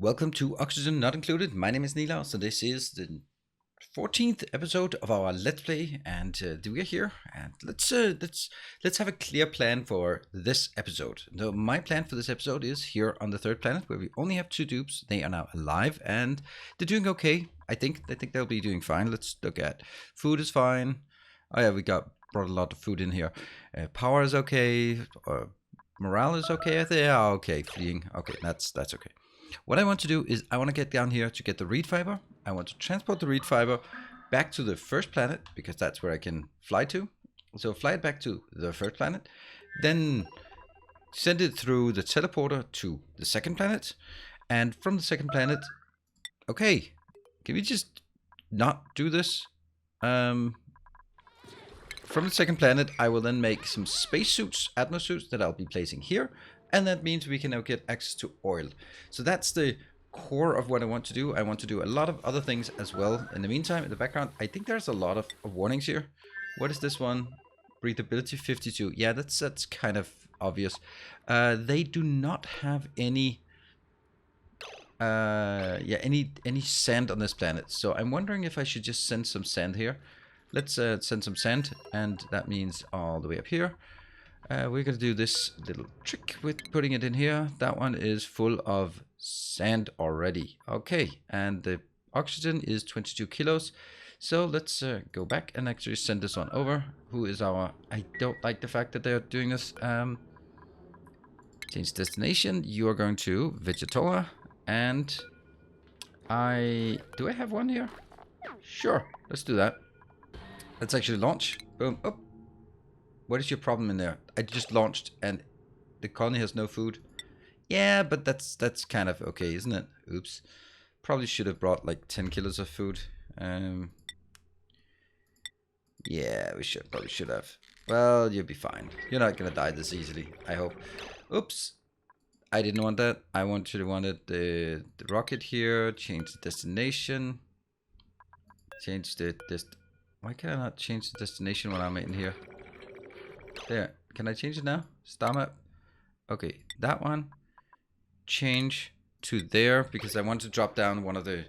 Welcome to Oxygen Not Included. My name is Nilaus, and this is the 14th episode of our Let's Play. And we are here, and let's have a clear plan for this episode. So my plan for this episode is here on the third planet, where we only have two dupes. They are now alive, and they're doing okay. I think they'll be doing fine. Let's look at food is fine. Oh yeah, we brought a lot of food in here. Power is okay. Morale is okay. I think yeah, okay. Fleeing, okay. That's okay. What I want to do is I want to get down here to get the reed fiber. I want to transport the reed fiber back to the first planet because that's where I can fly to. So fly it back to the first planet, then send it through the teleporter to the second planet, and from the second planet, okay, can we just not do this? From the second planet, I will then make some spacesuits, ATMO suits that I'll be placing here. And that means we can now get access to oil. So that's the core of what I want to do. I want to do a lot of other things as well. In the meantime, in the background, I think there's a lot of warnings here. What is this one? Breathability 52. Yeah, that's kind of obvious. They do not have any any sand on this planet. So I'm wondering if I should just send some sand here. Let's send some sand, and that means all the way up here. We're going to do this little trick with putting it in here. That one is full of sand already. Okay, and the oxygen is 22 kilos. So let's go back and actually send this one over. Who is our... I don't like the fact that they're doing this. Change destination. You are going to Vegetola. And do I have one here? Sure, let's do that. Let's actually launch. Boom. Oh. What is your problem in there? I just launched and the colony has no food. Yeah, but that's kind of okay, isn't it? Oops. Probably should have brought like 10 kilos of food. Yeah, probably should have. Well, you'll be fine. You're not gonna die this easily, I hope. Oops. I didn't want that. I wanted the rocket here. Change the destination. Change this. Why can I not change the destination when I'm in here? There. Can I change it now? Starmap. Okay, that one. Change to there because I want to drop down one of the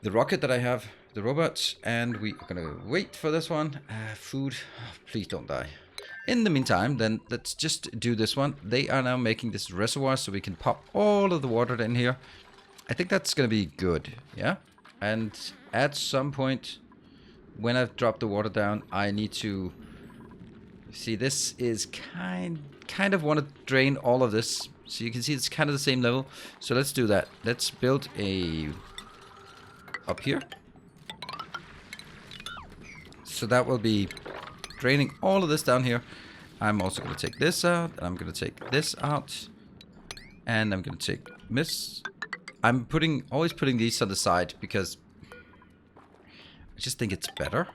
rocket that I have, the robots, and we are gonna wait for this one. Food. Oh, please don't die. In the meantime, then let's just do this one. They are now making this reservoir so we can pop all of the water in here. I think that's gonna be good, yeah? And at some point, when I've dropped the water down, I need to... See, this is kind of want to drain all of this. So you can see it's kind of the same level. So let's do that. Let's build a... up here. So that will be draining all of this down here. I'm also going to take this out. And I'm going to take this out. And I'm going to take this. I'm always putting these on the side because I just think it's better.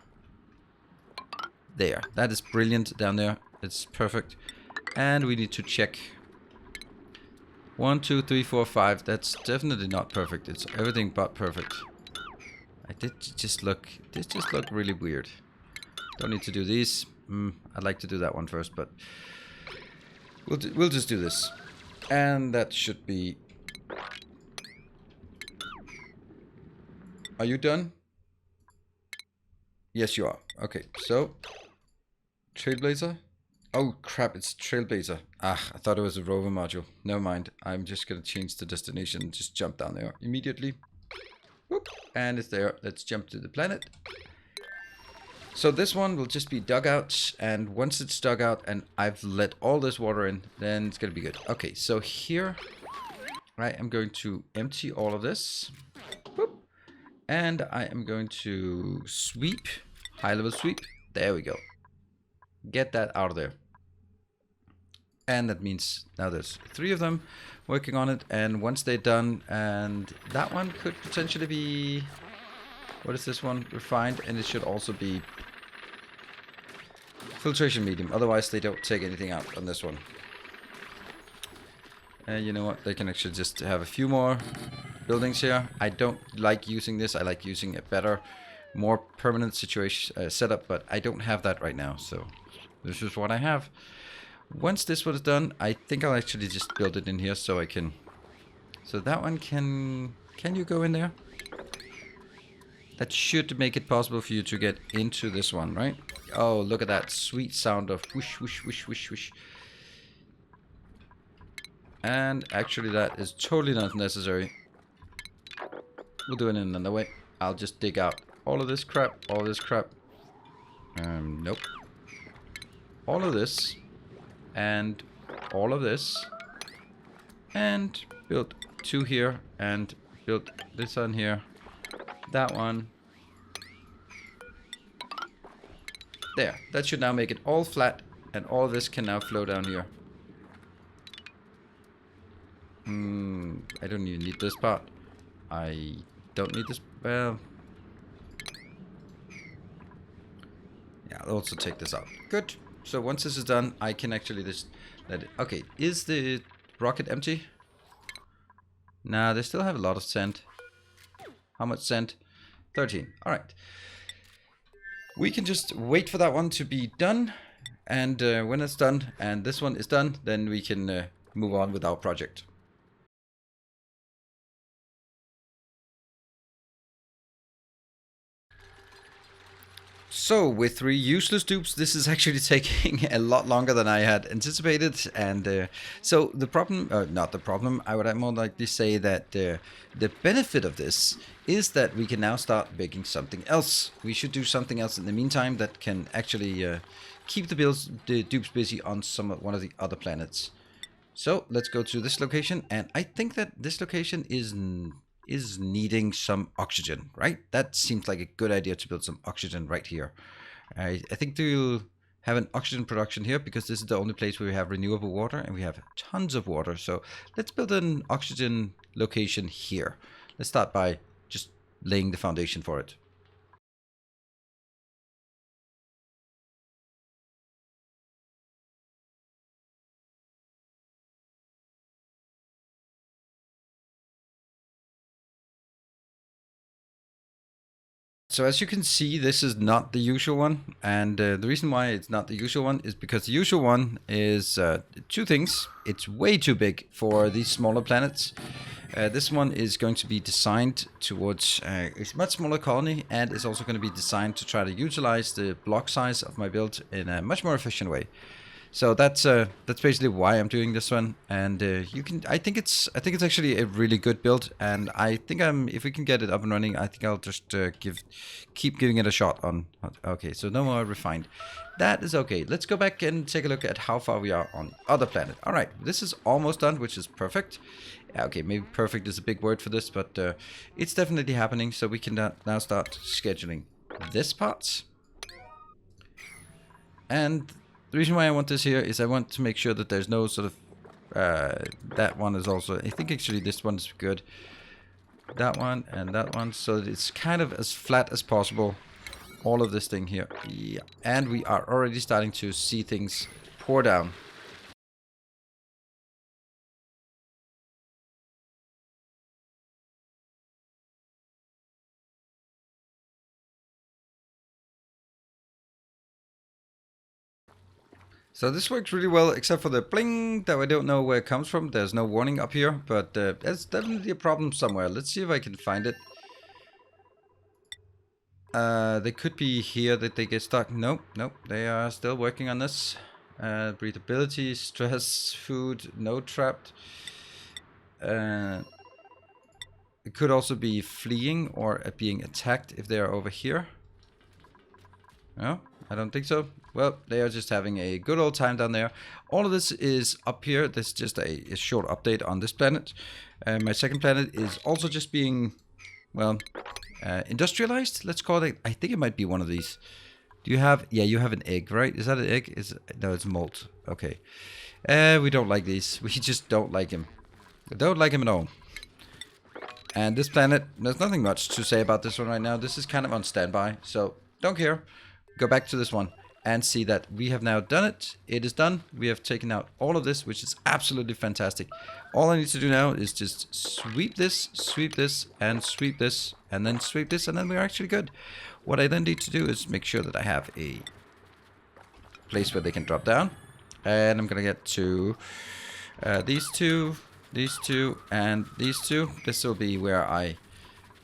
There, that is brilliant down there. It's perfect. And we need to check 1, 2, 3, 4, 5. That's definitely not perfect. It's everything but perfect. This just look really weird. Don't need to do these. I'd like to do that one first, but we'll just do this. And that should be... Are you done? Yes, you are. Okay, so... Trailblazer? Oh crap, it's Trailblazer. Ah, I thought it was a rover module. Never mind. I'm just gonna change the destination and just jump down there immediately. Whoop, and it's there. Let's jump to the planet. So this one will just be dug out, and once it's dug out and I've let all this water in, then it's gonna be good. Okay, so here I am going to empty all of this. Whoop, and I am going to sweep, high level sweep. There we go. Get that out of there. And that means now there's 3 of them working on it, and once they're done, and that one could potentially be... What is this one? Refined, and it should also be filtration medium. Otherwise they don't take anything out on this one. And you know what? They can actually just have a few more buildings here. I don't like using this. I like using a better, more permanent situation setup, but I don't have that right now, so this is what I have. Once this was done, I think I'll actually just build it in here so I can So that one can you go in there? That should make it possible for you to get into this one, right? Oh, look at that sweet sound of whoosh, whoosh, whoosh, whoosh, whoosh. And actually that is totally not necessary. We'll do it in another way. I'll just dig out all of this crap, all of this crap. Nope. All of this. And all of this. And build 2 here. And build this on here. That one. There. That should now make it all flat. And all of this can now flow down here. I don't even need this part. I don't need this. Well. Yeah, I'll also take this out. Good. So once this is done, I can actually just let it. Okay, is the rocket empty? Nah, they still have a lot of sand. How much sand? 13. Alright. We can just wait for that one to be done. And when it's done, and this one is done, then we can move on with our project. So, with 3 useless dupes, this is actually taking a lot longer than I had anticipated. And so the problem, not the problem, I would more likely say that the benefit of this is that we can now start making something else. We should do something else in the meantime that can actually keep the dupes busy on one of the other planets. So, let's go to this location, and I think that this location is needing some oxygen, right? That seems like a good idea to build some oxygen right here. I think we'll have an oxygen production here because this is the only place where we have renewable water and we have tons of water. So let's build an oxygen location here. Let's start by just laying the foundation for it. So as you can see, this is not the usual one, and the reason why it's not the usual one is because the usual one is 2 things. It's way too big for these smaller planets. This one is going to be designed towards a much smaller colony, and is also going to be designed to try to utilize the block size of my build in a much more efficient way. So that's basically why I'm doing this one, and I think it's actually a really good build, and I think if we can get it up and running, I think I'll just keep giving it a shot on. Okay, so no more refined. That is okay. Let's go back and take a look at how far we are on other planet. All right, this is almost done, which is perfect. Okay, maybe perfect is a big word for this, but it's definitely happening. So we can now start scheduling this part. And the reason why I want this here is I want to make sure that there's no sort of... that one is also... I think actually this one is good. That one and that one. So that it's kind of as flat as possible. All of this thing here. Yeah. And we are already starting to see things pour down. So this works really well, except for the bling that I don't know where it comes from. There's no warning up here, but there's definitely a problem somewhere. Let's see if I can find it. They could be here that they get stuck. Nope, nope. They are still working on this. Breathability, stress, food, no trapped. It could also be fleeing or being attacked if they are over here. No, I don't think so. Well, they are just having a good old time down there. All of this is up here. This is just a short update on this planet. My second planet is also just being, well, industrialized, let's call it. I think it might be one of these. Do you have... Yeah, you have an egg, right? Is that an egg? No, it's molt. Okay. We don't like these. We just don't like him. We don't like him at all. And this planet, there's nothing much to say about this one right now. This is kind of on standby, so don't care. Go back to this one and see that we have now done it. It is done. We have taken out all of this, which is absolutely fantastic. All I need to do now is just sweep this, and sweep this, and then sweep this, and then we're actually good. What I then need to do is make sure that I have a place where they can drop down. And I'm going to get to these two, these two, and these two. This will be where I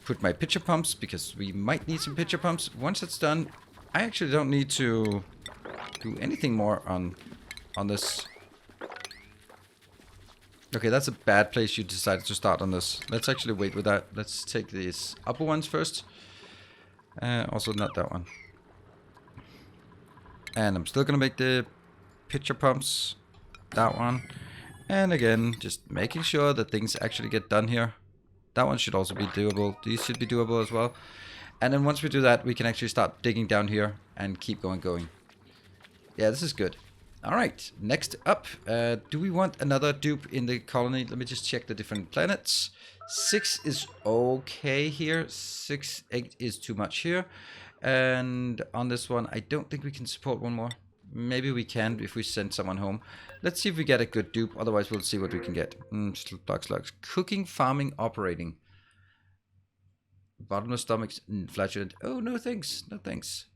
put my pitcher pumps, because we might need some pitcher pumps. Once it's done, I actually don't need to do anything more on this. Okay, that's a bad place you decided to start on this. Let's actually wait with that. Let's take these upper ones first. Also not that one. And I'm still gonna make the pitcher pumps. That one. And again, just making sure that things actually get done here. That one should also be doable. These should be doable as well. And then once we do that, we can actually start digging down here and keep going. Yeah, this is good. All right, next up, do we want another dupe in the colony? Let me just check the different planets. 6 is okay here. 6, 8 is too much here. And on this one, I don't think we can support one more. Maybe we can if we send someone home. Let's see if we get a good dupe. Otherwise, we'll see what we can get. Slugs. Cooking, farming, operating. Bottomless stomachs, flatulent. Oh, no thanks. No thanks.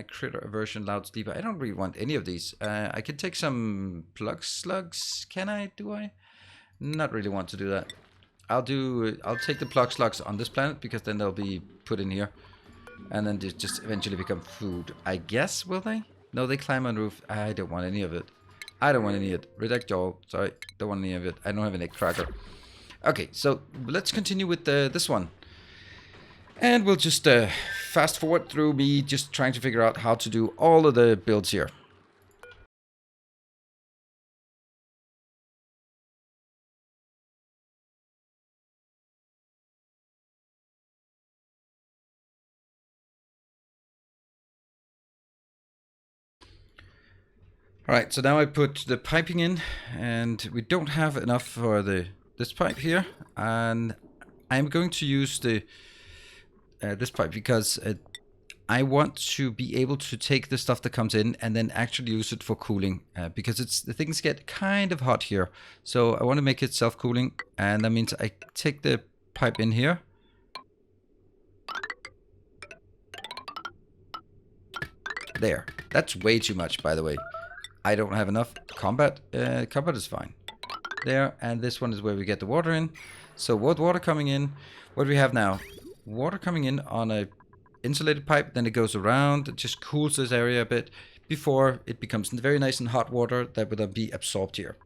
Critter aversion, loud sleeper. I don't really want any of these. I can take some plug slugs. Can I? Do I? Not really want to do that. I'll take the plug slugs on this planet, because then they'll be put in here. And then just eventually become food. I guess, will they? No, they climb on roof. I don't want any of it. I don't want any of it. Reject all. Sorry, don't want any of it. I don't have an egg cracker. Okay, so let's continue with this one. And we'll just fast forward through me just trying to figure out how to do all of the builds here. Alright, so now I put the piping in, and we don't have enough for this pipe here, and I'm going to use this pipe because I want to be able to take the stuff that comes in and then actually use it for cooling, because the things get kind of hot here. So I want to make it self-cooling, and that means I take the pipe in here. There. That's way too much, by the way. I don't have enough. Combat is fine. There, and this one is where we get the water in. So what water coming in? What do we have now? Water coming in on a insulated pipe, then it goes around, it just cools this area a bit before it becomes very nice and hot water that will then be absorbed here.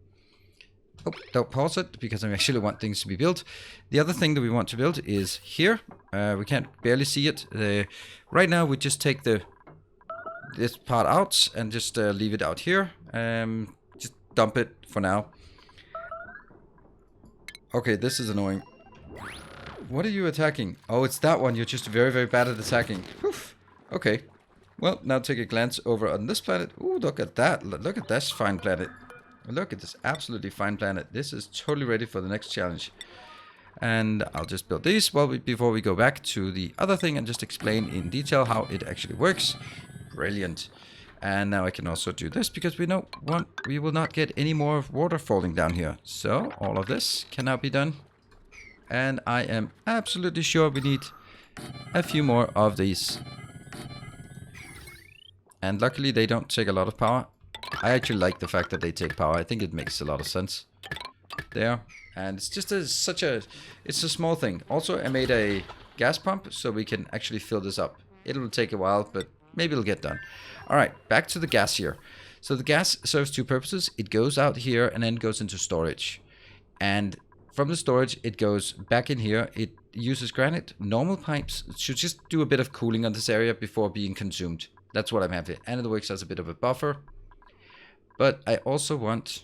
Oh, don't pause it, because I actually want things to be built. The other thing that we want to build is here. We can't barely see it. Right now we just take this part out and just leave it out here. Just dump it for now. Okay, this is annoying. What are you attacking? Oh, it's that one. You're just very, very bad at attacking. Oof. Okay. Well, now take a glance over on this planet. Ooh, look at that. Look at this fine planet. Look at this absolutely fine planet. This is totally ready for the next challenge. And I'll just build these before we go back to the other thing and just explain in detail how it actually works. Brilliant. And now I can also do this, because we will not get any more water falling down here. So all of this can now be done. And I am absolutely sure we need a few more of these. And luckily they don't take a lot of power. I actually like the fact that they take power. I think it makes a lot of sense. There. And it's just it's a small thing. Also, I made a gas pump so we can actually fill this up. It'll take a while, but maybe it'll get done. Alright, back to the gas here. So the gas serves two purposes. It goes out here and then goes into storage. And from the storage, it goes back in here. It uses granite. Normal pipes should just do a bit of cooling on this area before being consumed. That's what I'm having. And it works as a bit of a buffer. But I also want...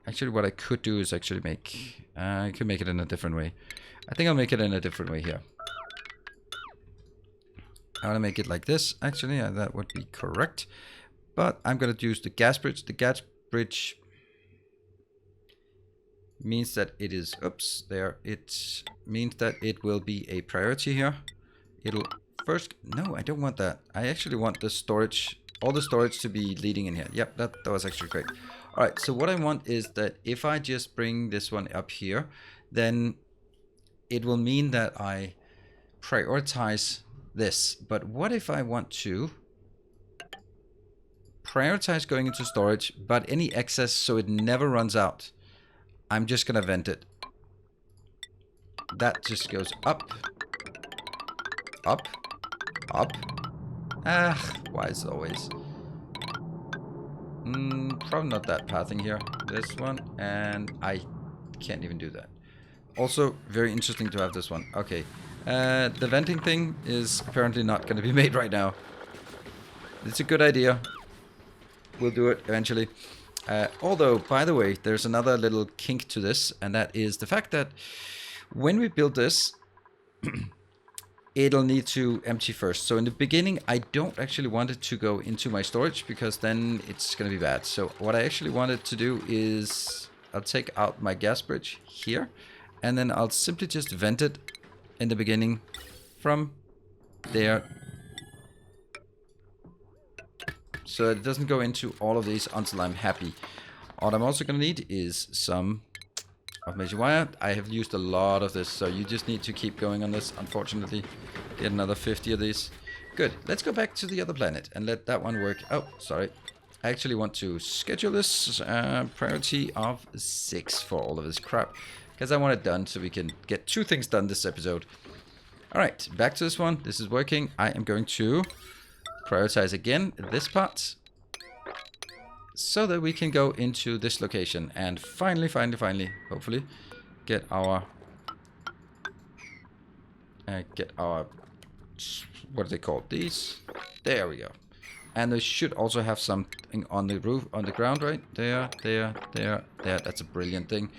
actually, what I could do is actually make... I could make it in a different way. I think I'll make it in a different way here. I want to make it like this. Actually, that would be correct. But I'm going to use the gas bridge. The gas bridge means that it is... Oops, there. It means that it will be a priority here. It'll first... No, I don't want that. I actually want the storage... all the storage to be leading in here. Yep, that was actually great. Alright, so what I want is that if I just bring this one up here, then it will mean that I prioritize this. But what if I want to prioritize going into storage, but any excess so it never runs out? I'm just gonna vent it. That just goes up. Up. Up. Ah, why is it always? Probably not that pathing here. This one, and I can't even do that. Also, very interesting to have this one. Okay. The venting thing is apparently not going to be made right now. It's a good idea. We'll do it eventually. Although, by the way, there's another little kink to this, and that is the fact that when we build this, it'll need to empty first. So in the beginning, I don't actually want it to go into my storage, because then it's going to be bad. So what I actually wanted to do is I'll take out my gas bridge here, and then I'll simply just vent it in the beginning from there, so that it doesn't go into all of these until I'm happy. What I'm also going to need is some automation wire. I have used a lot of this, so you just need to keep going on this, unfortunately. Get another 50 of these. Good. Let's go back to the other planet and let that one work. Oh, sorry. I actually want to schedule this priority of 6 for all of this crap, because I want it done so we can get 2 things done this episode. Alright, back to this one. This is working. I am going to prioritize again this part, so that we can go into this location and finally, hopefully, get our what are they called? These. There we go. And they should also have something on the roof, on the ground, right? There. That's a brilliant thing.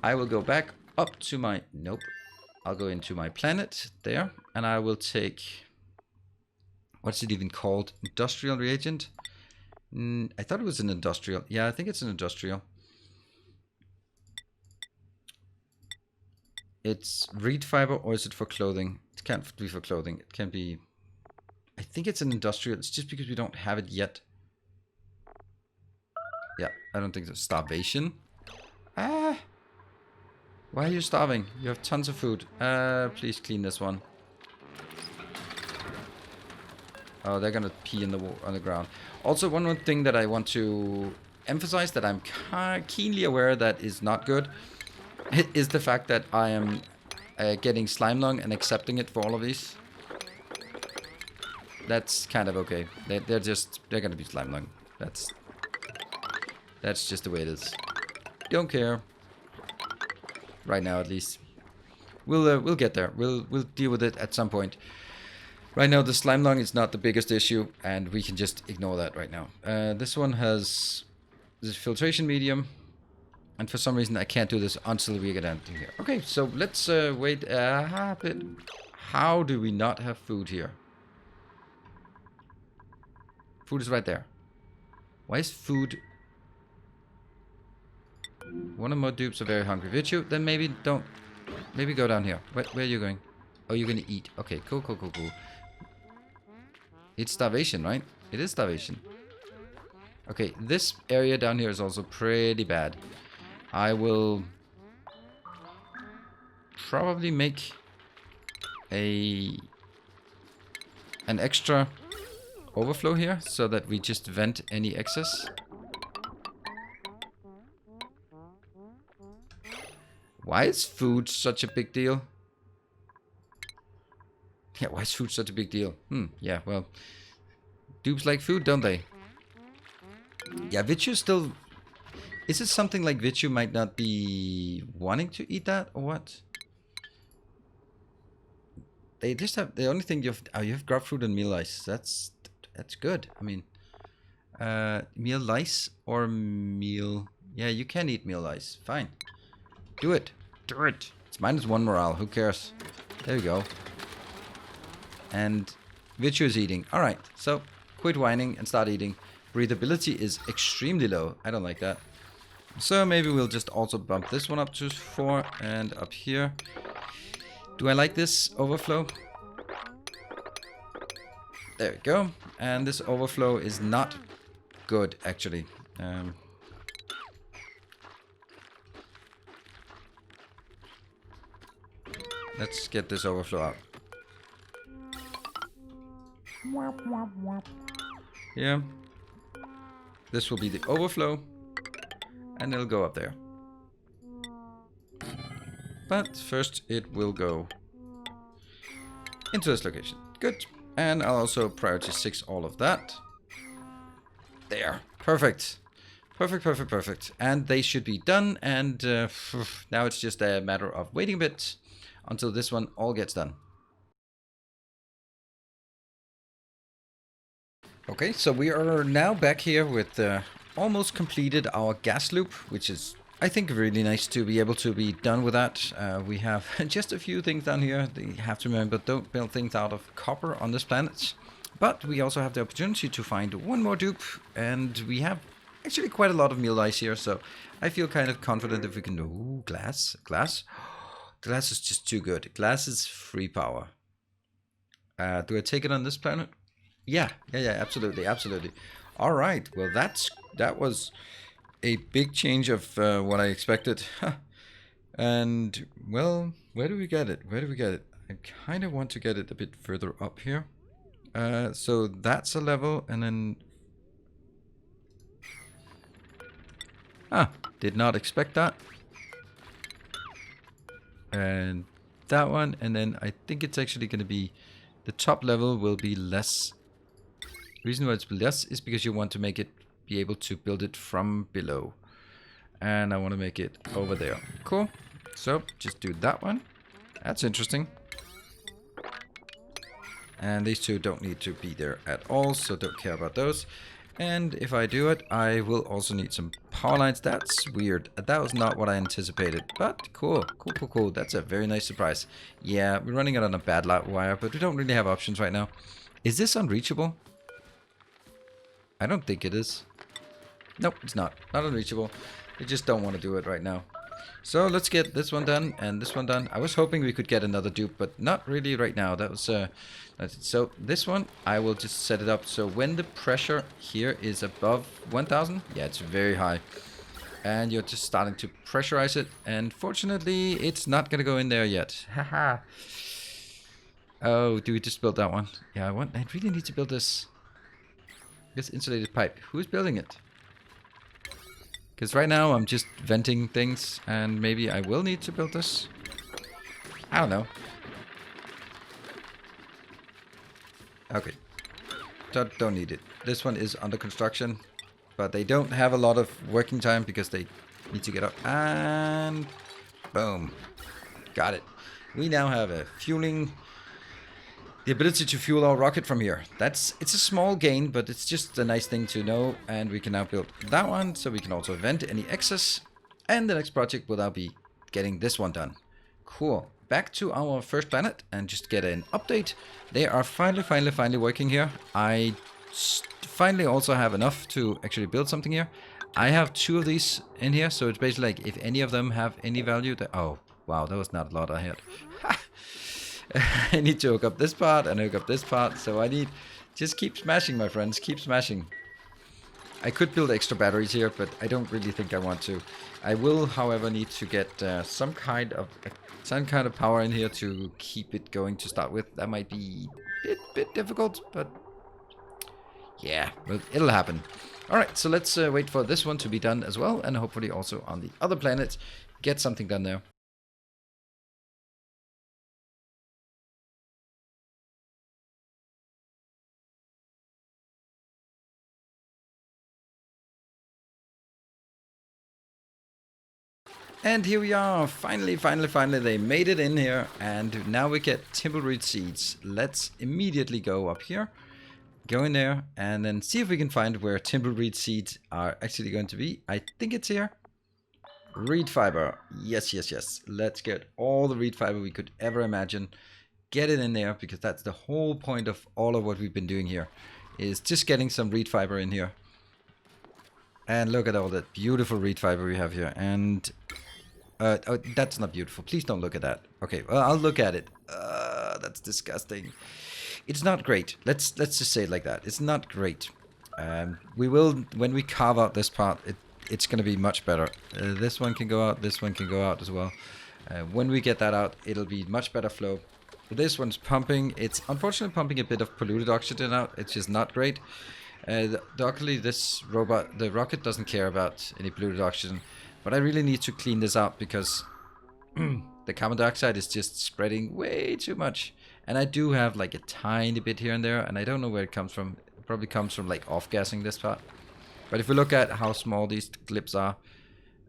I will go back up to my... Nope. I'll go into my planet there, and I will take... What's it even called? Industrial reagent? I thought it was an industrial. Yeah, I think it's an industrial. It's reed fiber, or is it for clothing? It can't be for clothing. It can be... I think it's an industrial. It's just because we don't have it yet. Yeah, I don't think so. Starvation? Ah! Why are you starving? You have tons of food. Please clean this one. Oh, they're gonna pee on the ground. Also, one more thing that I want to emphasize that I'm keenly aware that is not good is the fact that I am getting slime lung and accepting it for all of these. That's kind of okay. They're gonna be slime lung. That's just the way it is. Don't care. Right now, at least. We'll get there. We'll deal with it at some point. Right now, the slime lung is not the biggest issue, and we can just ignore that right now. This one has this filtration medium, and for some reason I can't do this until we get into here. Okay, so let's wait a bit. How do we not have food here? Food is right there. Why is food... One of my dupes are very hungry. Vichu, then maybe don't... Maybe go down here. Where are you going? Oh, you're gonna eat. Okay, cool. It's starvation, right? It is starvation. Okay, this area down here is also pretty bad. I will probably make an extra overflow here, so that we just vent any excess. Why is food such a big deal? Yeah, why is food such a big deal? Yeah, well, dupes like food, don't they? Yeah, Vichu still... Is it something like Vichu might not be wanting to eat that, or what? They just have... The only thing you have... Oh, you have grub fruit and meal lice. That's good. I mean... meal lice or meal... Yeah, you can eat meal lice. Fine. Do it. Do it. It's -1 morale. Who cares? There you go. And Vichu is eating. Alright, so quit whining and start eating. Breathability is extremely low. I don't like that. So maybe we'll just also bump this one up to 4 and up here. Do I like this overflow? There we go. And this overflow is not good, actually. Let's get this overflow out. Yeah. This will be the overflow. And it'll go up there. but first it will go into this location. Good. And I'll also priority 6 all of that. There. Perfect. Perfect, perfect, perfect. And they should be done. And now it's just a matter of waiting a bit until this one all gets done. Okay, so we are now back here with almost completed our gas loop, which is, I think, really nice to be able to be done with that. We have just a few things down here. You have to remember, don't build things out of copper on this planet. But we also have the opportunity to find one more dupe, and we have actually quite a lot of meal ice here, so I feel kind of confident if we can do... Ooh, glass. Glass? Glass is just too good. Glass is free power. Do I take it on this planet? Yeah, absolutely, absolutely. All right, well, that was a big change of what I expected. And, well, where do we get it? Where do we get it? I kind of want to get it a bit further up here. So that's a level, and then... did not expect that. And that one, and then I think it's actually going to be... The top level will be less... The reason why it's less is because you want to make it be able to build it from below. And I want to make it over there. Cool. So, just do that one. That's interesting. And these two don't need to be there at all, so don't care about those. And if I do it, I will also need some power lines. That's weird. That was not what I anticipated, but cool. Cool. That's a very nice surprise. Yeah, we're running it on a bad light wire, but we don't really have options right now. Is this unreachable? I don't think it is. Nope, it's not. Not unreachable. We just don't want to do it right now. So let's get this one done and this one done. I was hoping we could get another dupe, but not really right now. That was so this one I will just set it up so when the pressure here is above 1000, yeah, it's very high, and you're just starting to pressurize it, and fortunately it's not gonna go in there yet. Haha. Oh, do we just build that one? Yeah, I really need to build this insulated pipe. Who's building it? Because right now I'm just venting things, and maybe I will need to build this. I don't know. Okay. Don't need it. This one is under construction, but they don't have a lot of working time because they need to get up. And boom. Got it. We now have a fueling... The ability to fuel our rocket from here. It's a small gain, but it's just a nice thing to know. And we can now build that one, so we can also vent any excess. And the next project will now be getting this one done. Cool. Back to our first planet and just get an update. They are finally working here. I finally also have enough to actually build something here. I have 2 of these in here, so it's basically like if any of them have any value. Oh, wow, that was not a lot I had. I need to hook up this part and hook up this part, so I need... Just keep smashing, my friends, keep smashing. I could build extra batteries here, but I don't really think I want to. I will, however, need to get some kind of power in here to keep it going to start with. That might be a bit difficult, but yeah, well, it'll happen. Alright, so let's wait for this one to be done as well, and hopefully also on the other planets get something done there. And here we are, finally, they made it in here, and now we get timbleweed seeds. Let's immediately go up here, go in there, and then see if we can find where timbleweed seeds are actually going to be. I think it's here. Reed fiber, yes. Let's get all the reed fiber we could ever imagine. Get it in there, because that's the whole point of all of what we've been doing here, is just getting some reed fiber in here. And look at all that beautiful reed fiber we have here, and... oh, that's not beautiful. Please don't look at that. Okay, well, I'll look at it. That's disgusting. It's not great. Let's just say it like that. It's not great. We will, when we carve out this part, it's going to be much better. This one can go out. This one can go out as well. When we get that out, it'll be much better flow. This one's pumping. It's unfortunately pumping a bit of polluted oxygen out. It's just not great. Luckily, the rocket doesn't care about any polluted oxygen. But I really need to clean this out because The carbon dioxide is just spreading way too much. And I do have like a tiny bit here and there, and I don't know where it comes from. It probably comes from like off-gassing this part. But if we look at how small these clips are,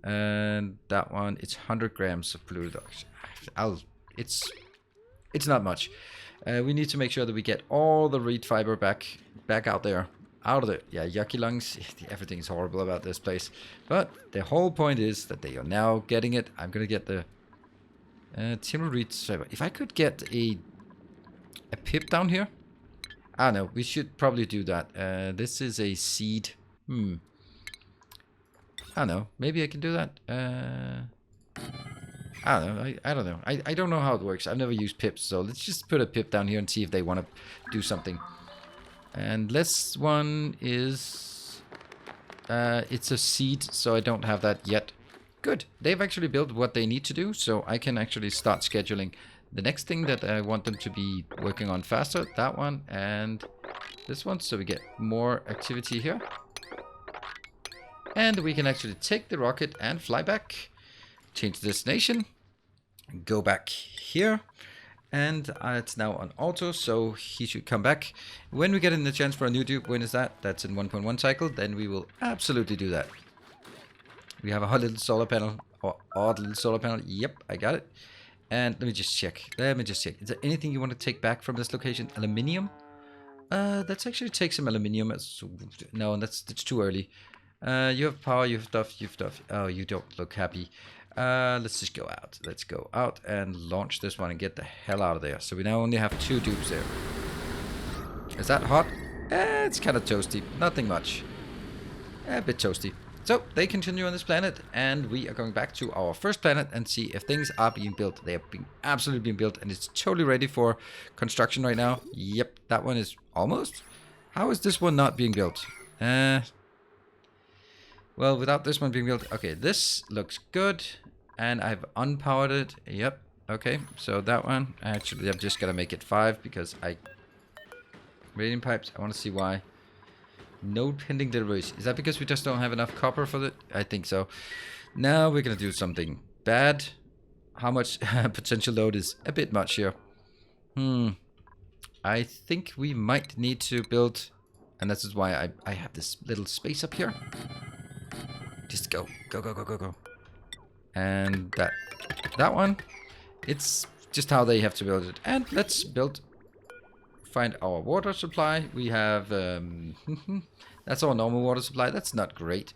and that one, it's 100 grams of polluted oxygen. It's not much. We need to make sure that we get all the reed fiber back out there. Out of it. Yeah, yucky lungs. Everything is horrible about this place. But the whole point is that they are now getting it. I'm going to get the timber reed fiber. If I could get a pip down here. I don't know. We should probably do that. This is a seed. I don't know. Maybe I can do that. I don't know. I don't know. I don't know how it works. I've never used pips, so let's just put a pip down here and see if they want to do something. And this one is... it's a seed, so I don't have that yet. Good. They've actually built what they need to do, so I can actually start scheduling the next thing that I want them to be working on faster. That one and this one, so we get more activity here. And we can actually take the rocket and fly back. Change the destination. Go back here. And it's now on auto, so he should come back. When we get in the chance for a new dupe, when is that? That's in 1.1 cycle. Then we will absolutely do that. We have a hot little solar panel. Or odd little solar panel. Yep, I got it. And let me just check. Is there anything you want to take back from this location? Aluminium? Let's actually take some aluminium. No, that's too early. You have power, you have stuff. Oh, you don't look happy. Let's just go out. Let's go out and launch this one and get the hell out of there. So we now only have 2 dupes there. Is that hot? It's kind of toasty. Nothing much. A bit toasty. So they continue on this planet, and we are going back to our first planet and see if things are being built. They are absolutely being built, and it's totally ready for construction right now. Yep, that one is almost. How is this one not being built? Well, without this one being built... Okay, this looks good. And I've unpowered it. Yep. Okay, so that one... Actually, I'm just going to make it 5 because I... Radiant pipes, I want to see why. No pending deliveries. Is that because we just don't have enough copper for it? I think so. Now we're going to do something bad. How much potential load is a bit much here. I think we might need to build... And this is why I have this little space up here. Just go. Go. And that one, it's just how they have to build it. And let's find our water supply. We have, that's our normal water supply. That's not great.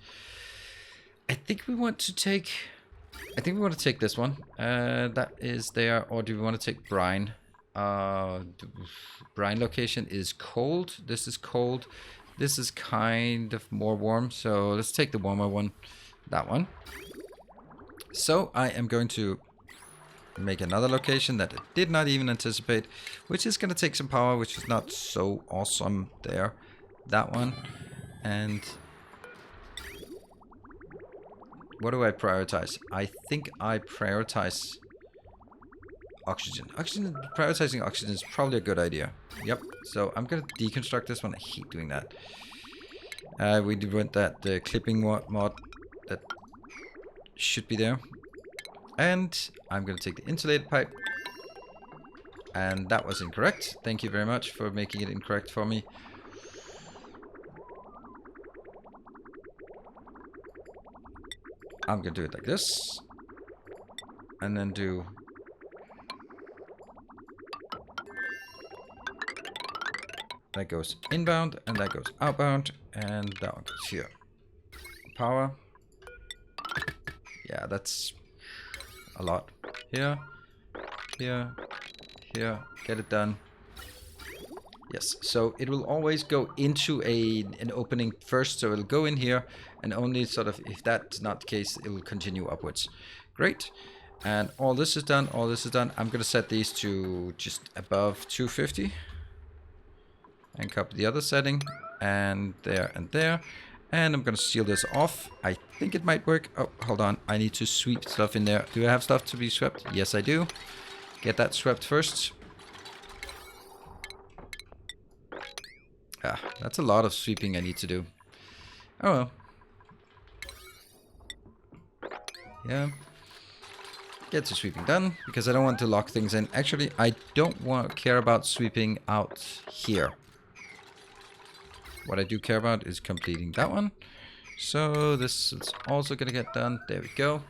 I think we want to take this one. That is there. Or do we want to take brine? Brine location is cold. This is cold. This is kind of more warm, so let's take the warmer one. That one. So I am going to make another location that I did not even anticipate, which is going to take some power, which is not so awesome there. That one. And what do I prioritize? I think I prioritize oxygen. Prioritizing oxygen is probably a good idea. Yep. So I'm going to deconstruct this one. I hate doing that. We went that the clipping mod that should be there. And I'm going to take the insulated pipe. And that was incorrect. Thank you very much for making it incorrect for me. I'm going to do it like this. And then do... That goes inbound, and that goes outbound, and that one goes here. Power. Yeah, that's a lot. Here, here, here. Get it done. Yes, so it will always go into an opening first, so it'll go in here, and only sort of, if that's not the case, it will continue upwards. Great. And all this is done, all this is done. I'm going to set these to just above 250. And copy the other setting, and there and there. And I'm going to seal this off. I think it might work. Oh, hold on. I need to sweep stuff in there. Do I have stuff to be swept? Yes, I do. Get that swept first. Ah, that's a lot of sweeping I need to do. Oh well. Yeah. Get the sweeping done, because I don't want to lock things in. Actually, I don't care about sweeping out here. What I do care about is completing that one. So this is also gonna get done. There we go.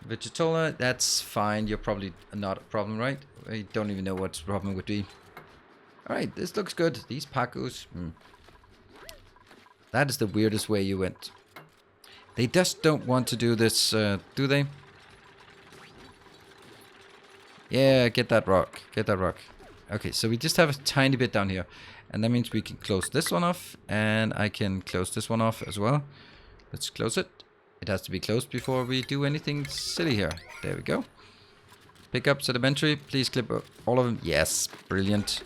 Vegetola, that's fine. You're probably not a problem, right? I don't even know what the problem would be. Alright, this looks good. These Pacus. That is the weirdest way you went. They just don't want to do this, do they? Yeah, get that rock. Get that rock. Okay, so we just have a tiny bit down here. And that means we can close this one off. And I can close this one off as well. Let's close it. It has to be closed before we do anything silly here. There we go. Pick up sedimentary. Please clip all of them. Yes, brilliant.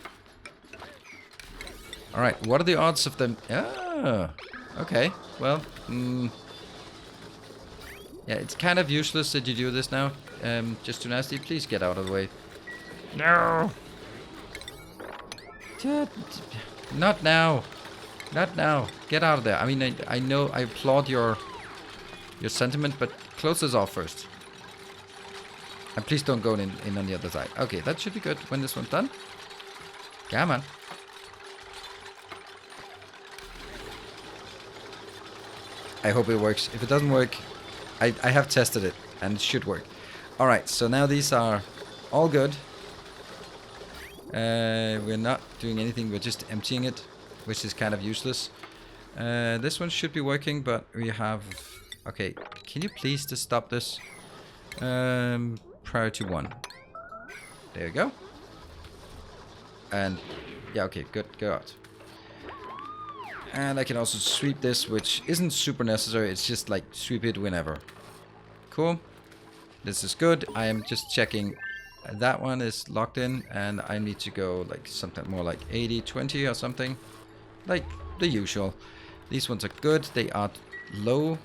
Alright, what are the odds of them? Ah, okay. Well, yeah, it's kind of useless that you do this now. Just too nasty. Please get out of the way. No! Not now. Not now. Get out of there. I mean, I know, I applaud your sentiment, but close this off first. And please don't go in on the other side. Okay, that should be good when this one's done. Come on. I hope it works. If it doesn't work, I have tested it and it should work. Alright, so now these are all good. We're not doing anything, we're just emptying it, which is kind of useless. This one should be working, but we have... Okay, can you please just stop this? Priority 1. There you go. And, yeah, okay, good, go out. And I can also sweep this, which isn't super necessary, it's just like sweep it whenever. Cool. This is good. I am just checking that one is locked in, and I need to go like something more like 80-20 or something. Like the usual. These ones are good, they are low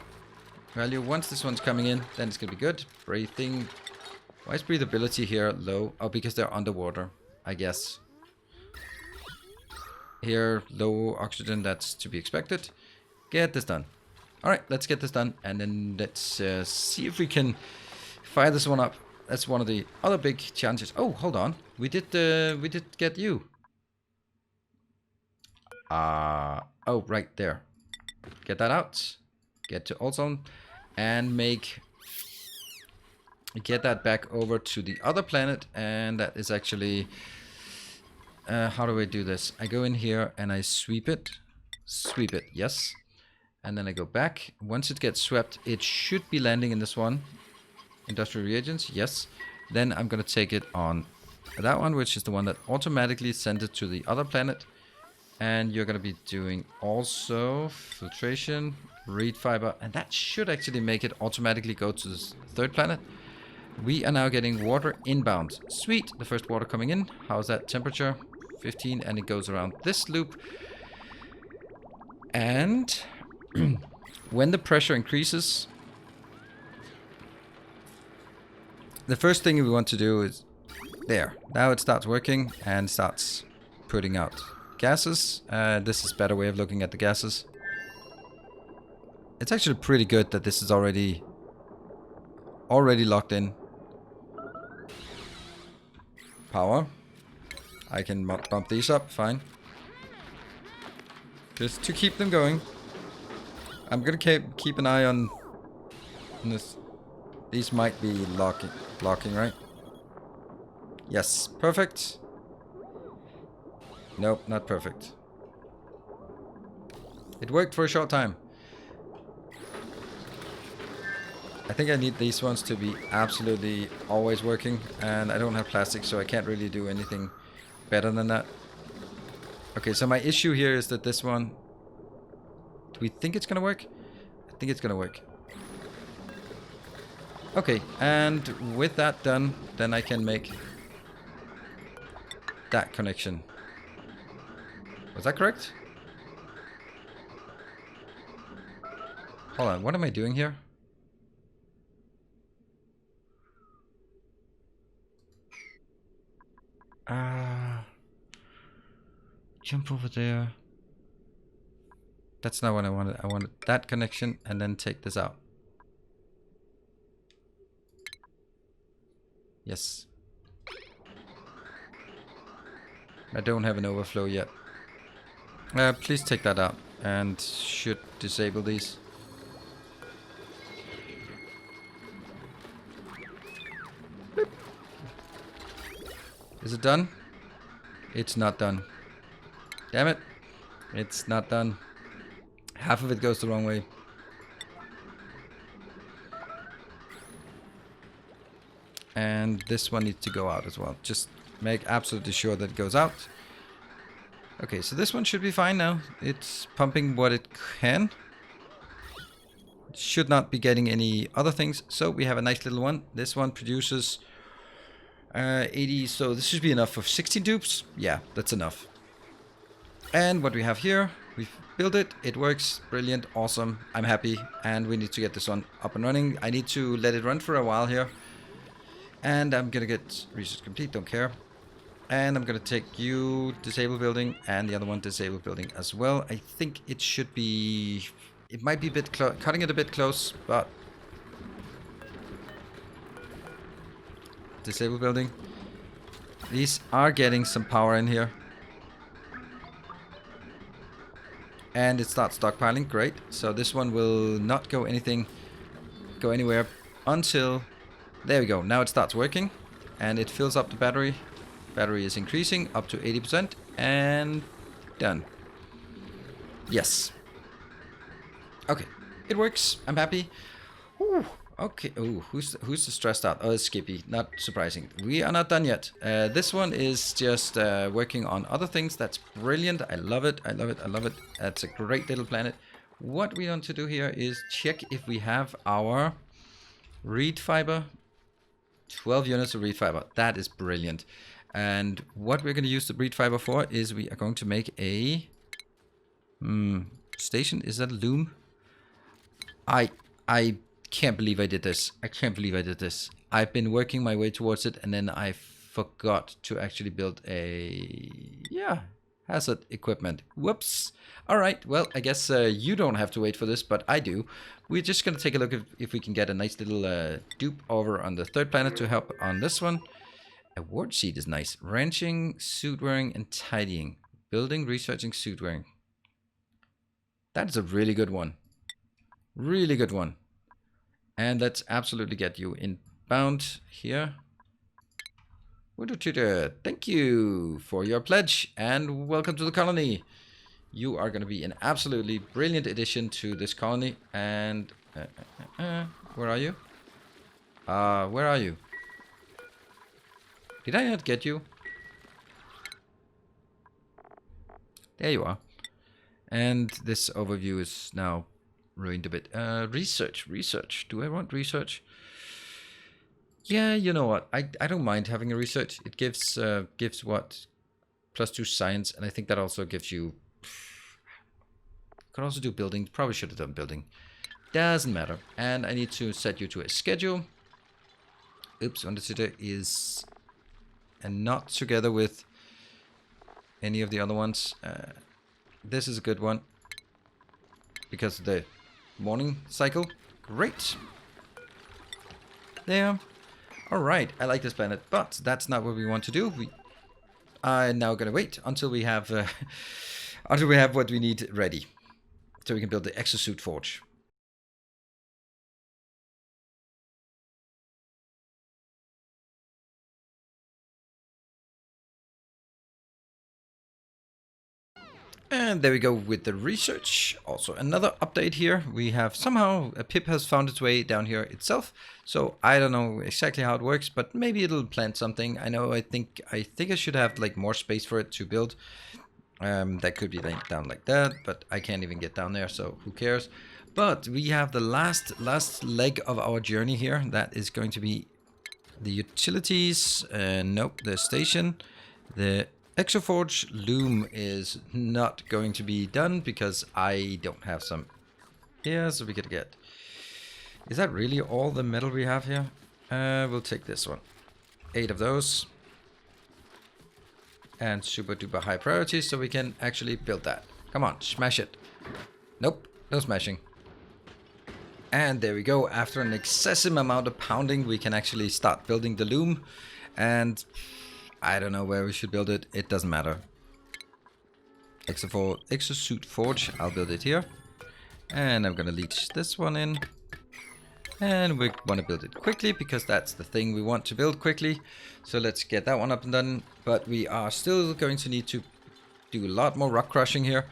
value. Once this one's coming in, then it's gonna be good. Breathing. Why is breathability here low? Oh, because they're underwater, I guess. Here, low oxygen, that's to be expected. Get this done. Alright, let's get this done, and then let's see if we can fire this one up. That's one of the other big challenges. Oh, hold on. We did get you. Oh, right there. Get that out. Get to ozone, and get that back over to the other planet, and that is actually... how do I do this? I go in here and I sweep it. Sweep it, yes. And then I go back. Once it gets swept, it should be landing in this one. Industrial reagents, yes. Then I'm going to take it on that one, which is the one that automatically sent it to the other planet. And you're going to be doing also filtration, reed fiber. And that should actually make it automatically go to the third planet. We are now getting water inbound. Sweet, the first water coming in. How's that temperature? 15, and it goes around this loop. And when the pressure increases, the first thing we want to do is there. Now it starts working and starts putting out gases. This is a better way of looking at the gases. It's actually pretty good that this is already locked in. Power. I can bump these up, fine. Just to keep them going. I'm gonna keep an eye on this. These might be locking, right? Yes, perfect. Nope, not perfect. It worked for a short time. I think I need these ones to be absolutely always working, and I don't have plastic, so I can't really do anything better than that. Okay, so my issue here is that this one... Do we think it's gonna work? I think it's gonna work. Okay, and with that done, then I can make that connection. Was that correct? Hold on, what am I doing here? Jump over there. That's not what I wanted. I wanted that connection and then take this out. Yes. I don't have an overflow yet. Please take that out and should disable these. Boop. Is it done? It's not done. Damn it. It's not done. Half of it goes the wrong way. And this one needs to go out as well. Just make absolutely sure that it goes out. Okay, so this one should be fine now. It's pumping what it can. It should not be getting any other things. So we have a nice little one. This one produces 80. So this should be enough for 16 dupes. Yeah, that's enough. And what we have here, we've built it. It works. Brilliant. Awesome. I'm happy. And we need to get this one up and running. I need to let it run for a while here. And I'm going to get research complete. Don't care. And I'm going to take you, disable building, and the other one, disable building as well. I think it should be... It might be a bit cutting it a bit close, but... Disable building. These are getting some power in here. And it starts stockpiling. Great. So this one will not go anywhere until... There we go. Now it starts working. And it fills up the battery. Battery is increasing up to 80%. And done. Yes. Okay. It works. I'm happy. Ooh, okay. Ooh, who's the stressed out? Oh, it's Skippy. Not surprising. We are not done yet. This one is just working on other things. That's brilliant. I love it. I love it. I love it. That's a great little planet. What we want to do here is check if we have our reed fiber. 12 units of reed fiber. That is brilliant. And what we're going to use the reed fiber for is we are going to make a station. Is that a loom? I can't believe I did this. I can't believe I did this. I've been working my way towards it, and then I forgot to actually build a hazard equipment. Whoops. All right. Well, I guess you don't have to wait for this, but I do. We're just going to take a look at if we can get a nice little dupe over on the third planet to help on this one. A ward sheet is nice. Wrenching, suit wearing, and tidying. Building, researching, suit wearing. That is a really good one. Really good one. And let's absolutely get you inbound here. Thank you for your pledge and welcome to the colony. You are going to be an absolutely brilliant addition to this colony. And where are you? Where are you? Did I not get you? There you are. And this overview is now ruined a bit. Research. Do I want research? Yeah, you know what? I don't mind having a research. It gives what? +2 science, and I think that also gives you... Could also do building. Probably should have done building. Doesn't matter. And I need to set you to a schedule. Oops, Undersitter is... And not together with any of the other ones. This is a good one. Because of the morning cycle. Great. There. Alright, I like this planet. But that's not what we want to do. We are now going to wait until we have what we need ready. So we can build the exosuit forge. And there we go with the research. Also another update here. We have somehow a pip has found its way down here itself. So I don't know exactly how it works, but maybe it'll plant something. I think I should have like more space for it to build. That could be down like that, but I can't even get down there, so who cares? But we have the last leg of our journey here. That is going to be the utilities. Nope, the station. The Exoforge loom is not going to be done because I don't have some here, so we gotta get... Is that really all the metal we have here? We'll take this one. 8 of those. And super duper high priority so we can actually build that. Come on, smash it. Nope, no smashing. And there we go. After an excessive amount of pounding, we can actually start building the loom. And I don't know where we should build it. It doesn't matter. Except for exosuit forge, I'll build it here. And I'm gonna leech this one in. And we want to build it quickly because that's the thing we want to build quickly. So let's get that one up and done. But we are still going to need to do a lot more rock crushing here.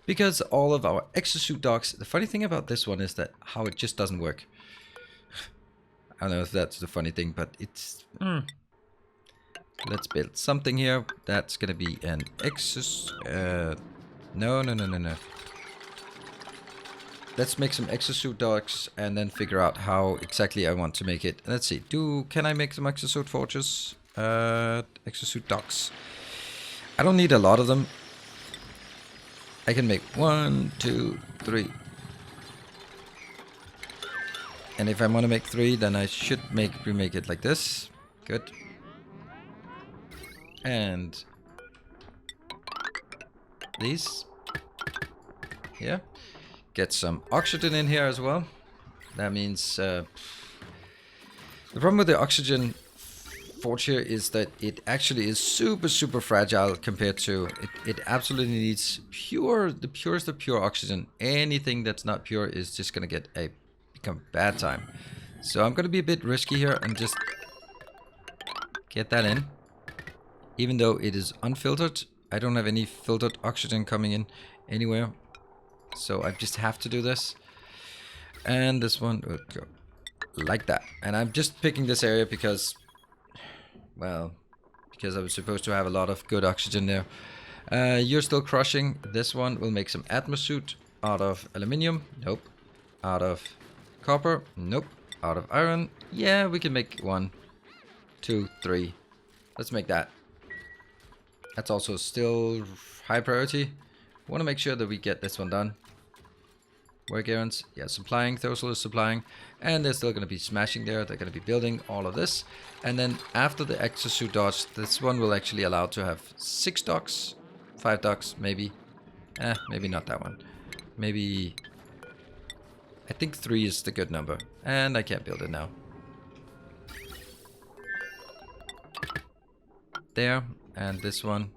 Because all of our exosuit docks, the funny thing about this one is that how it just doesn't work. I don't know if that's the funny thing, but it's... Let's build something here. That's going to be an No. Let's make some exosuit docks and then figure out how exactly I want to make it. Let's see. Can I make some exosuit forges? Exosuit docks. I don't need a lot of them. I can make 1, 2, 3. And if I want to make 3, then I should remake it like this. Good. And these. Here. Get some oxygen in here as well. That means the problem with the oxygen forge here is that it actually is super fragile compared to it absolutely needs the purest of pure oxygen. Anything that's not pure is just gonna become bad time. So I'm gonna be a bit risky here and just get that in. Even though it is unfiltered, I don't have any filtered oxygen coming in anywhere. So I just have to do this. And this one will go like that. And I'm just picking this area because, well, because I was supposed to have a lot of good oxygen there. You're still crushing. This one will make some ATMO suit out of aluminium. Nope. Out of copper. Nope. Out of iron. Yeah, we can make 1, 2, 3. Let's make that. That's also still high priority. Want to make sure that we get this one done. Work errands, yeah, supplying. Thosal is supplying, and they're still going to be smashing there. They're going to be building all of this, and then after the exosuit docks, this one will actually allow to have 6 docks, 5 docks, maybe. Maybe not that one. Maybe. I think 3 is the good number, and I can't build it now. There, and this one.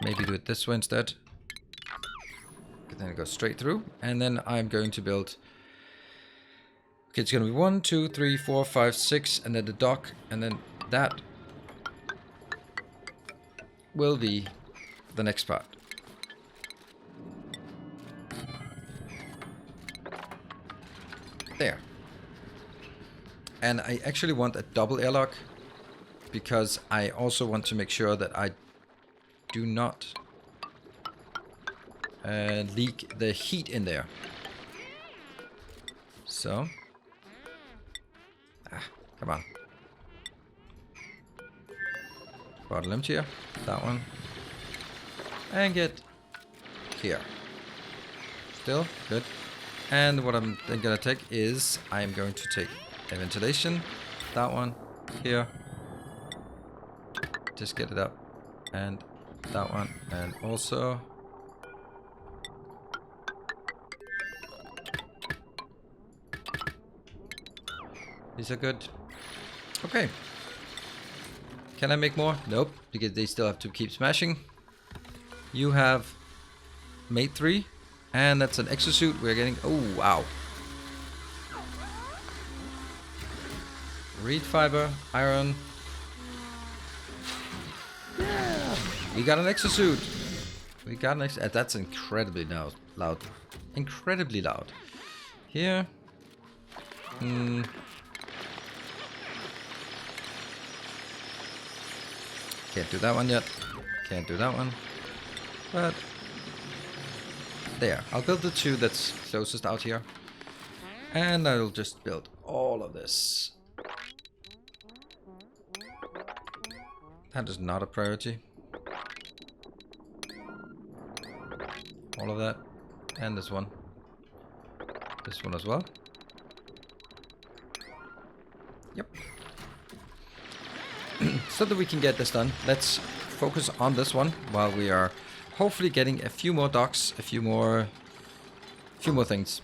Maybe do it this way instead. Then it goes straight through. And then I'm going to build... Okay, it's going to be 1, 2, 3, 4, 5, 6. And then the dock. And then that will be the next part. There. And I actually want a double airlock. Because I also want to make sure that I do not leak the heat in there. So, come on. Bottle empty here. That one. And get here. Still good. And what I'm then gonna take is I'm going to take a ventilation. That one here. Just get it up. And that one, and also these are good. Okay. Can I make more? Nope, because they still have to keep smashing. You have made 3, and that's an exosuit. We're getting... Oh, wow. Reed fiber, iron. We got an exosuit. We got an that's incredibly loud. Incredibly loud. Here. Can't do that one yet. Can't do that one. But there. I'll build the 2 that's closest out here. And I'll just build all of this. That is not a priority. All of that. And this one. This one as well. Yep. So that we can get this done, let's focus on this one while we are hopefully getting a few more docks, a few more things.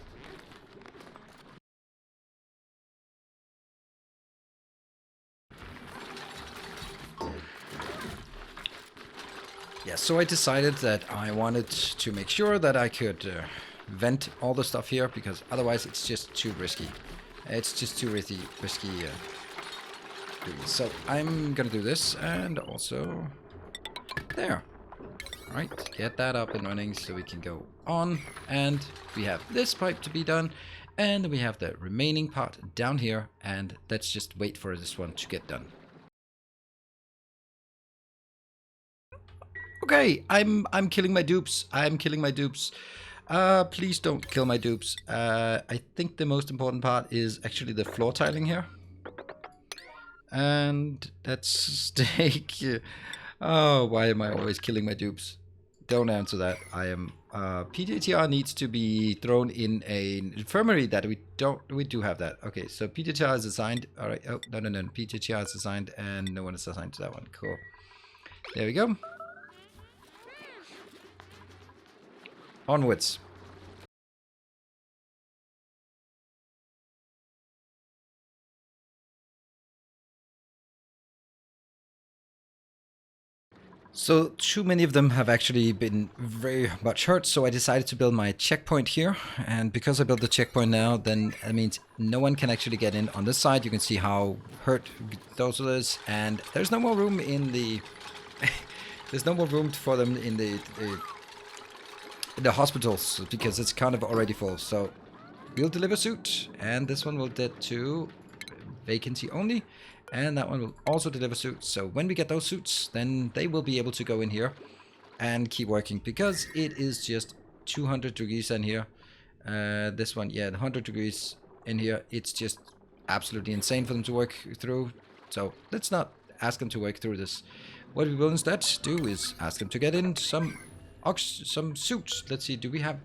Yeah, so I decided that I wanted to make sure that I could vent all the stuff here, because otherwise it's just too risky. It's just too risky. So I'm gonna do this, and also there. Right, get that up and running so we can go on, and we have this pipe to be done, and we have the remaining part down here, and let's just wait for this one to get done. Okay, I'm killing my dupes. I'm killing my dupes. Please don't kill my dupes. I think the most important part is actually the floor tiling here. And let's take... Oh, why am I always killing my dupes? Don't answer that. I am... PTTR needs to be thrown in an infirmary that we do have that. Okay, so PTTR is assigned. Alright, oh, no. PTTR is assigned and no one is assigned to that one. Cool. There we go. Onwards. So too many of them have actually been very much hurt, so I decided to build my checkpoint here. And because I built the checkpoint now, then that means no one can actually get in on this side. You can see how hurt those are, and there's no more room in the there's no more room for them in the hospitals, because it's kind of already full. So we'll deliver suit, and this one will get to vacancy only, and that one will also deliver suits. So when we get those suits, then they will be able to go in here and keep working, because it is just 200 degrees in here. This one, yeah, 100 degrees in here. It's just absolutely insane for them to work through. So let's not ask them to work through this. What we will instead do is ask them to get in some suits. Let's see, do we have...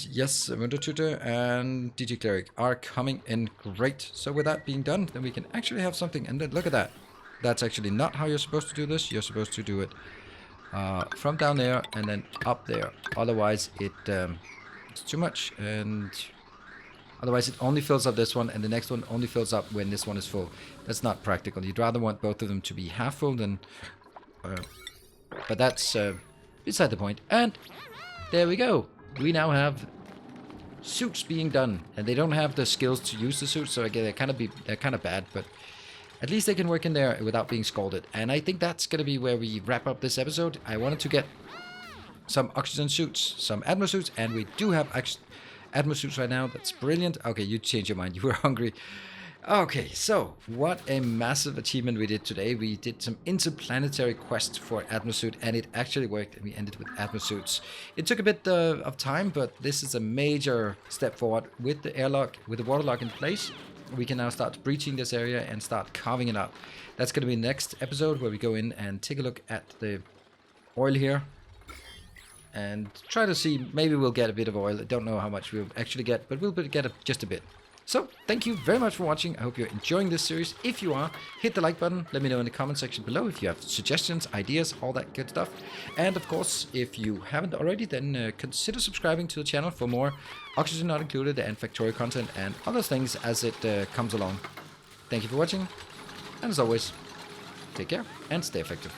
Yes, Winter Tutor and DG Cleric are coming in. Great. So with that being done, then we can actually have something. And then look at that. That's actually not how you're supposed to do this. You're supposed to do it from down there and then up there. Otherwise, it's too much. And otherwise, it only fills up this one, and the next one only fills up when this one is full. That's not practical. You'd rather want both of them to be half full than... but that's beside the point. And there we go. We now have suits being done, and they don't have the skills to use the suits, so again, they're kind of bad, but at least they can work in there without being scolded. And I think that's gonna be where we wrap up this episode. I wanted to get some oxygen suits, some ATMO suits, and we do have ATMO suits right now. That's brilliant. Okay, you changed your mind. You were hungry. Okay, so what a massive achievement we did today. We did some interplanetary quests for ATMO suit, and it actually worked, and we ended with ATMO suits. It took a bit of time, but this is a major step forward. With the airlock, with the waterlock in place, we can now start breaching this area and start carving it out. That's going to be the next episode, where we go in and take a look at the oil here and try to see, maybe we'll get a bit of oil. I don't know how much we'll actually get, but we'll get just a bit. So, thank you very much for watching. I hope you're enjoying this series. If you are, hit the like button. Let me know in the comment section below if you have suggestions, ideas, all that good stuff. And of course, if you haven't already, then consider subscribing to the channel for more Oxygen Not Included and Factorio content and other things as it comes along. Thank you for watching. And as always, take care and stay effective.